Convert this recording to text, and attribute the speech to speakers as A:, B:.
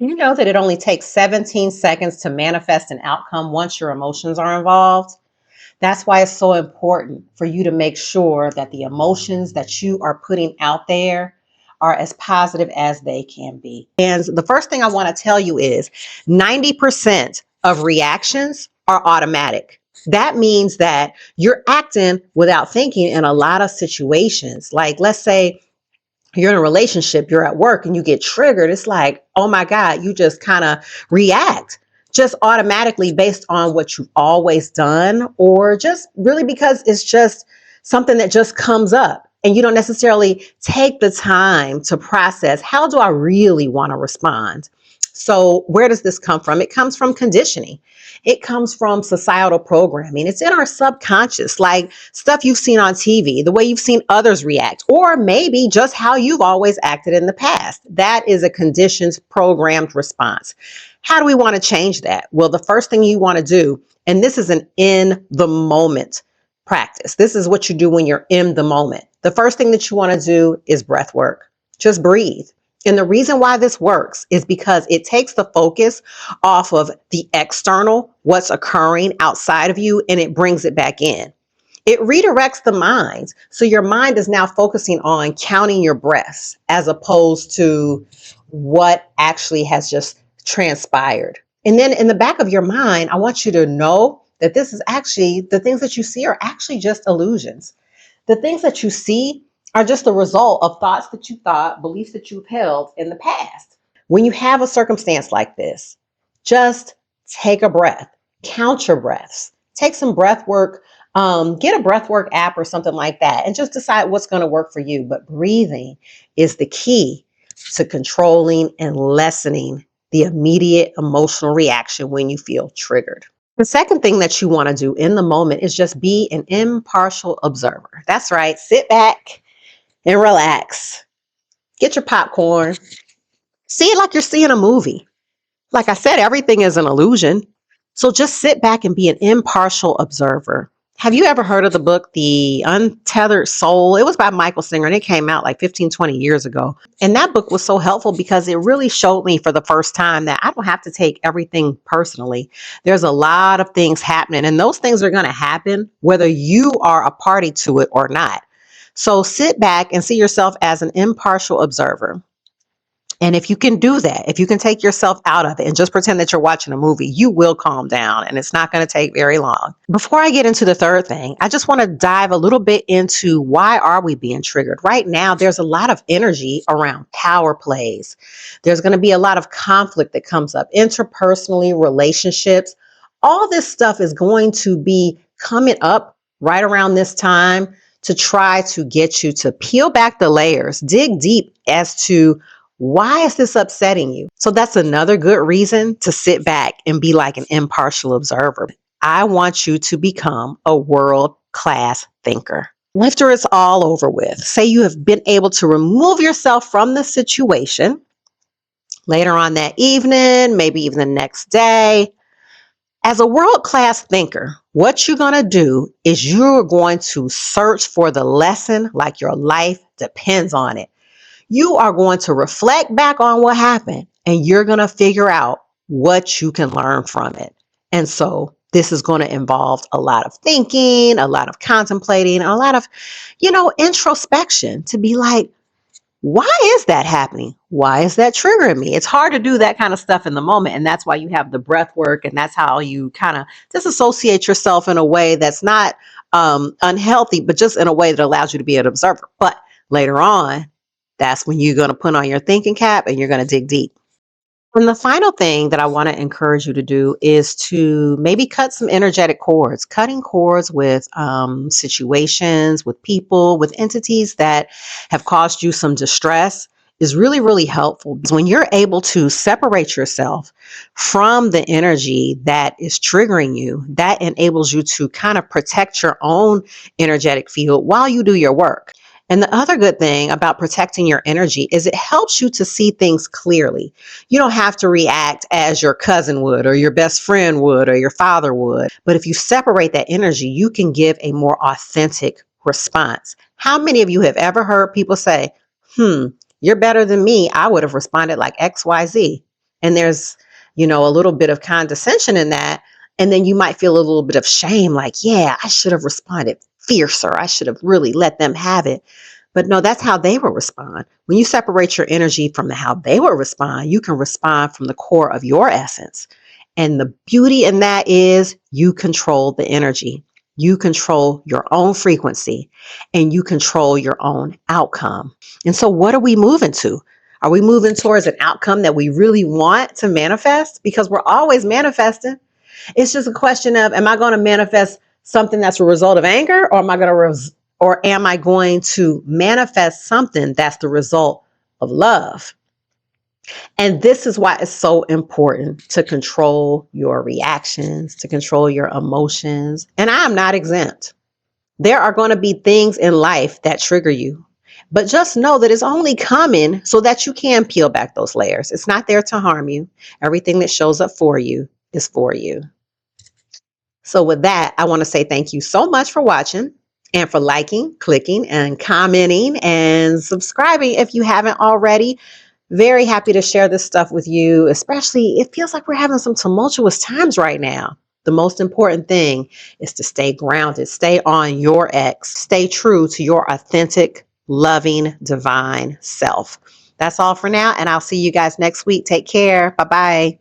A: You know that it only takes 17 seconds to manifest an outcome once your emotions are involved. That's why it's so important for you to make sure that the emotions that you are putting out there are as positive as they can be. And the first thing I want to tell you is 90% of reactions are automatic. That means that you're acting without thinking in a lot of situations. Like, let's say you're in a relationship, you're at work and you get triggered. It's like, oh my God, you just kind of react just automatically based on what you've always done, or just really because it's just something that just comes up. And you don't necessarily take the time to process, how do I really want to respond? So where does this come from? It comes from conditioning. It comes from societal programming. It's in our subconscious, like stuff you've seen on TV, the way you've seen others react, or maybe just how you've always acted in the past. That is a conditioned, programmed response. How do we want to change that? Well, the first thing you want to do, and this is an in the moment practice. This is what you do when you're in the moment. The first thing that you want to do is breath work. Just breathe. And the reason why this works is because it takes the focus off of the external, what's occurring outside of you, and it brings it back in. It redirects the mind. So your mind is now focusing on counting your breaths as opposed to what actually has just transpired. And then in the back of your mind, I want you to know that this is actually, the things that you see are actually just illusions. The things that you see are just the result of thoughts that you thought, beliefs that you've held in the past. When you have a circumstance like this, just take a breath, count your breaths, take some breath work, get a breath work app or something like that, and just decide what's going to work for you. But breathing is the key to controlling and lessening the immediate emotional reaction when you feel triggered. The second thing that you want to do in the moment is just be an impartial observer. That's right. Sit back and relax. Get your popcorn. See it like you're seeing a movie. Like I said, everything is an illusion. So just sit back and be an impartial observer. Have you ever heard of the book, The Untethered Soul? It was by Michael Singer and it came out like 15, 20 years ago. And that book was so helpful because it really showed me for the first time that I don't have to take everything personally. There's a lot of things happening and those things are going to happen whether you are a party to it or not. So sit back and see yourself as an impartial observer. And if you can do that, if you can take yourself out of it and just pretend that you're watching a movie, you will calm down and it's not going to take very long. Before I get into the third thing, I just want to dive a little bit into why are we being triggered? Right now, there's a lot of energy around power plays. There's going to be a lot of conflict that comes up, interpersonally, relationships. All this stuff is going to be coming up right around this time to try to get you to peel back the layers, dig deep as to why is this upsetting you? So that's another good reason to sit back and be like an impartial observer. I want you to become a world-class thinker. After it's all over with, say you have been able to remove yourself from the situation later on that evening, maybe even the next day. As a world-class thinker, what you're going to do is you're going to search for the lesson like your life depends on it. You are going to reflect back on what happened and you're going to figure out what you can learn from it. And so this is going to involve a lot of thinking, a lot of contemplating, a lot of, introspection to be like, why is that happening? Why is that triggering me? It's hard to do that kind of stuff in the moment. And that's why you have the breath work. And that's how you kind of disassociate yourself in a way that's not unhealthy, but just in a way that allows you to be an observer. But later on, that's when you're going to put on your thinking cap and you're going to dig deep. And the final thing that I want to encourage you to do is to maybe cut some energetic cords, cutting cords with situations, with people, with entities that have caused you some distress is really, really helpful. Because when you're able to separate yourself from the energy that is triggering you, that enables you to kind of protect your own energetic field while you do your work. And the other good thing about protecting your energy is it helps you to see things clearly. You don't have to react as your cousin would, or your best friend would, or your father would. But if you separate that energy, you can give a more authentic response. How many of you have ever heard people say, you're better than me. I would have responded like XYZ. and there's, a little bit of condescension in that. And then you might feel a little bit of shame, like, yeah, I should have responded fiercer. I should have really let them have it. But no, that's how they will respond. When you separate your energy from how they will respond, you can respond from the core of your essence. And the beauty in that is you control the energy. You control your own frequency and you control your own outcome. And so, what are we moving to? Are we moving towards an outcome that we really want to manifest? Because we're always manifesting. It's just a question of, am I going to manifest something that's a result of anger, or am I going to manifest something that's the result of love? And this is why it's so important to control your reactions, to control your emotions. And I am not exempt. There are going to be things in life that trigger you, but just know that it's only coming so that you can peel back those layers. It's not there to harm you. Everything that shows up for you is for you. So with that, I want to say thank you so much for watching and for liking, clicking, and commenting and subscribing if you haven't already. Very happy to share this stuff with you, especially it feels like we're having some tumultuous times right now. The most important thing is to stay grounded, stay on your X, stay true to your authentic, loving, divine self. That's all for now, and I'll see you guys next week. Take care. Bye-bye.